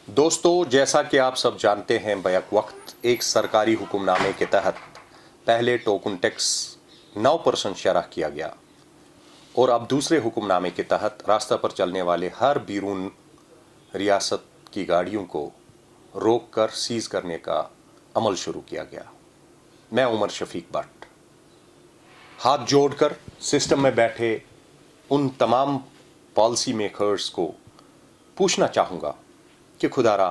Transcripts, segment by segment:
दोस्तों, जैसा कि आप सब जानते हैं, बैक वक्त एक सरकारी हुक्मनामे के तहत पहले टोकन टैक्स 9% शरह किया गया और अब दूसरे हुक्मनामे के तहत रास्ता पर चलने वाले हर बैरून रियासत की गाड़ियों को रोक कर सीज करने का अमल शुरू किया गया। मैं उमर शफीक भट्ट हाथ जोड़कर सिस्टम में बैठे उन तमाम पॉलिसी मेकर्स को पूछना चाहूँगा कि खुदारा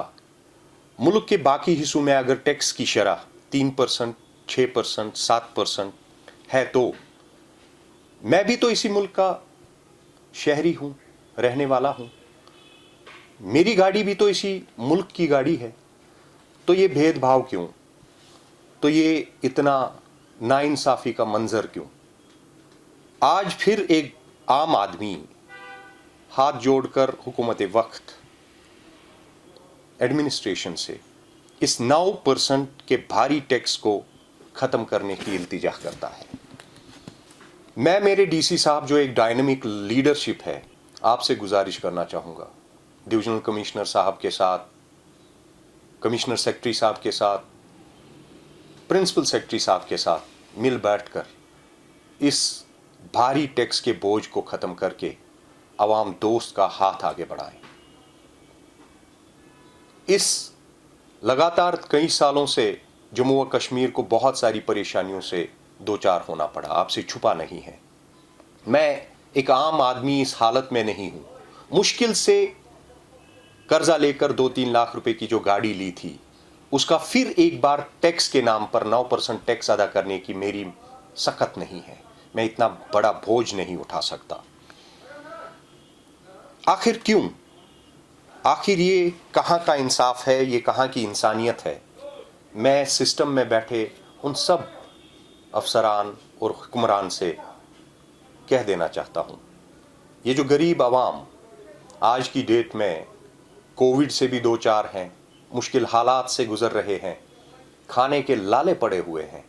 मुल्क के बाकी हिस्सों में अगर टैक्स की शरह 3%, 6%, 7% है तो मैं भी तो इसी मुल्क का शहरी हूँ, रहने वाला हूँ, मेरी गाड़ी भी तो इसी मुल्क की गाड़ी है, तो ये भेदभाव क्यों? तो ये इतना नाइंसाफ़ी का मंजर क्यों? आज फिर एक आम आदमी हाथ जोड़कर हुकूमत वक्त एडमिनिस्ट्रेशन से इस 9% के भारी टैक्स को ख़त्म करने की इल्तिजा करता है। मैं मेरे डीसी साहब जो एक डायनामिक लीडरशिप है, आपसे गुजारिश करना चाहूँगा, डिविजनल कमिश्नर साहब के साथ, कमिश्नर सेक्रेटरी साहब के साथ, प्रिंसिपल सेक्रेटरी साहब के साथ मिल बैठकर इस भारी टैक्स के बोझ को ख़त्म करके आवाम दोस्त का हाथ आगे बढ़ाएं। इस लगातार कई सालों से जम्मू व कश्मीर को बहुत सारी परेशानियों से दो चार होना पड़ा, आपसे छुपा नहीं है। मैं एक आम आदमी इस हालत में नहीं हूँ। मुश्किल से कर्जा लेकर 2-3 लाख रुपए की जो गाड़ी ली थी, उसका फिर एक बार टैक्स के नाम पर 9% टैक्स अदा करने की मेरी सकत नहीं है। मैं इतना बड़ा बोझ नहीं उठा सकता। आखिर क्यों? आखिर ये कहाँ का इंसाफ है, ये कहाँ की इंसानियत है? मैं सिस्टम में बैठे उन सब अफसरान और हुक्मरान से कह देना चाहता हूँ, ये जो गरीब आवाम आज की डेट में कोविड से भी दो चार हैं, मुश्किल हालात से गुजर रहे हैं, खाने के लाले पड़े हुए हैं,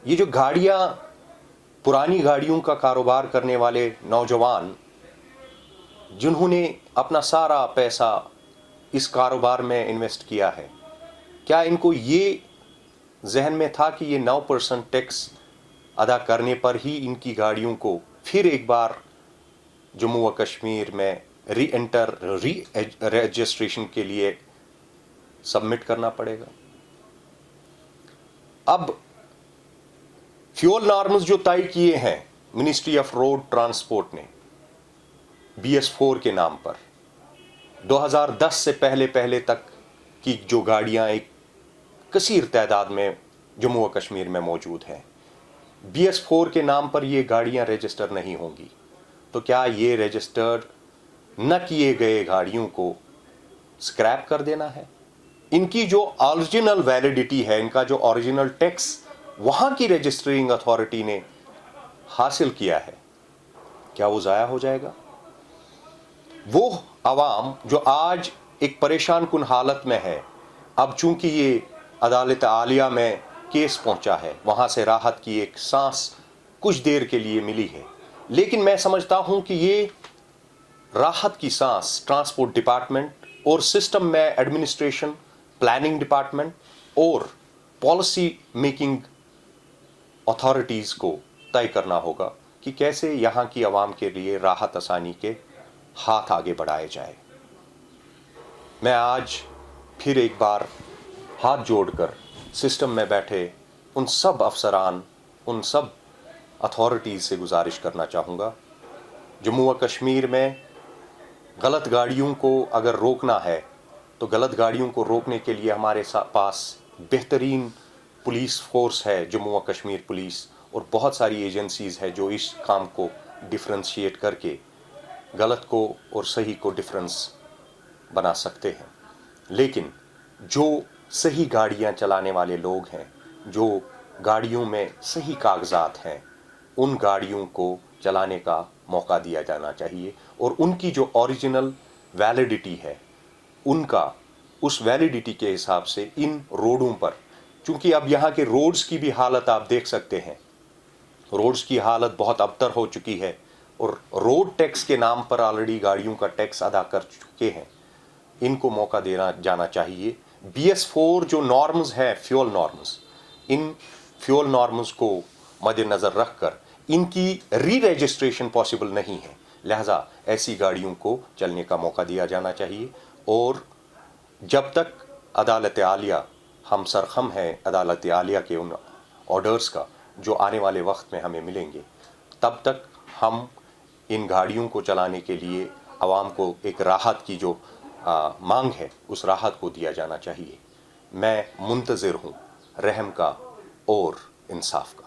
ये जो गाड़ियाँ, पुरानी गाड़ियों का कारोबार करने वाले नौजवान जिन्होंने अपना सारा पैसा इस कारोबार में इन्वेस्ट किया है, क्या इनको ये जहन में था कि ये 9% टैक्स अदा करने पर ही इनकी गाड़ियों को फिर एक बार जम्मू व कश्मीर में री रजिस्ट्रेशन के लिए सबमिट करना पड़ेगा? अब फ्यूल नॉर्म्स जो तय किए हैं मिनिस्ट्री ऑफ रोड ट्रांसपोर्ट ने BS4 के नाम पर, 2010 से पहले तक की जो गाड़ियां एक कसीर तादाद में जम्मू व कश्मीर में मौजूद हैं, BS4 के नाम पर ये गाड़ियां रजिस्टर नहीं होंगी, तो क्या ये रजिस्टर्ड न किए गए गाड़ियों को स्क्रैप कर देना है? इनकी जो ओरिजिनल वैलिडिटी है, इनका जो ओरिजिनल टैक्स वहां की रजिस्टरिंग अथॉरिटी ने हासिल किया है, क्या वो ज़ाया हो जाएगा? वो आवाम जो आज एक परेशान कुन हालत में है, अब चूंकि ये अदालत आलिया में केस पहुंचा है, वहां से राहत की एक सांस कुछ देर के लिए मिली है, लेकिन मैं समझता हूं कि ये राहत की सांस ट्रांसपोर्ट डिपार्टमेंट और सिस्टम में एडमिनिस्ट्रेशन, प्लानिंग डिपार्टमेंट और पॉलिसी मेकिंग अथॉरिटीज़ को तय करना होगा कि कैसे यहाँ की आवाम के लिए राहत आसानी के हाथ आगे बढ़ाए जाए। मैं आज फिर एक बार हाथ जोड़कर सिस्टम में बैठे उन सब अफसरान, उन सब अथॉरिटीज़ से गुजारिश करना चाहूँगा, जम्मू व कश्मीर में गलत गाड़ियों को अगर रोकना है तो गलत गाड़ियों को रोकने के लिए हमारे पास बेहतरीन पुलिस फोर्स है, जम्मू व कश्मीर पुलिस, और बहुत सारी एजेंसीज़ है जो इस काम को डिफ्रेंशिएट करके गलत को और सही को डिफरेंस बना सकते हैं। लेकिन जो सही गाड़ियां चलाने वाले लोग हैं, जो गाड़ियों में सही कागजात हैं, उन गाड़ियों को चलाने का मौका दिया जाना चाहिए और उनकी जो ओरिजिनल वैलिडिटी है, उनका उस वैलिडिटी के हिसाब से इन रोडों पर, चूंकि अब यहाँ के रोड्स की भी हालत आप देख सकते हैं, रोड्स की हालत बहुत अबतर हो चुकी है और रोड टैक्स के नाम पर ऑलरेडी गाड़ियों का टैक्स अदा कर चुके हैं। ان کو موقع دینا جانا چاہیے. BS4 جو نارمز ہیں فیول نارمز، ان فیول نارمز کو مد نظر رکھ کر ان کی ری رجسٹریشن پاسبل نہیں ہے، لہذا ایسی گاڑیوں کو چلنے کا موقع دیا جانا چاہیے. اور جب تک عدالت عالیہ ہم سرخم ہے عدالت عالیہ کے ان آرڈرز کا جو آنے والے وقت میں ہمیں ملیں گے، تب تک ہم ان گاڑیوں کو چلانے کے لیے عوام کو ایک راحت کی جو مانگ ہے اس راحت کو دیا جانا چاہیے. میں منتظر ہوں رحم کا اور انصاف کا.